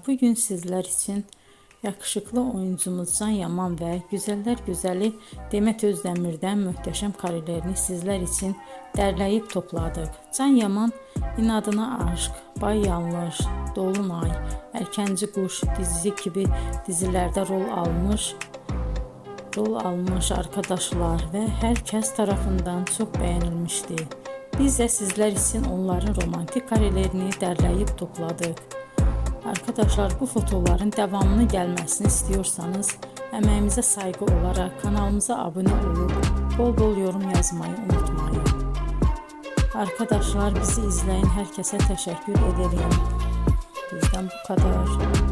Bugün sizler için yakışıklı oyuncumuz Can Yaman ve güzeller güzeli Demet Özdemir'den muhteşem karelerini sizler için derleyip topladık. Can Yaman İnadına Aşk, Bay Yanlış, Dolunay, Erkenci Kuş dizisi gibi dizilerde rol almış arkadaşlar ve herkes tarafından çok beğenilmişti. Biz de sizler için onların romantik karelerini derleyip topladık. Arkadaşlar, bu fotoların devamını gelmesini istiyorsanız emeğimize saygı olarak kanalımıza abone olup bol bol yorum yazmayı unutmayın. Arkadaşlar, bizi izleyen herkese teşekkür ederim. Bizden bu kadar.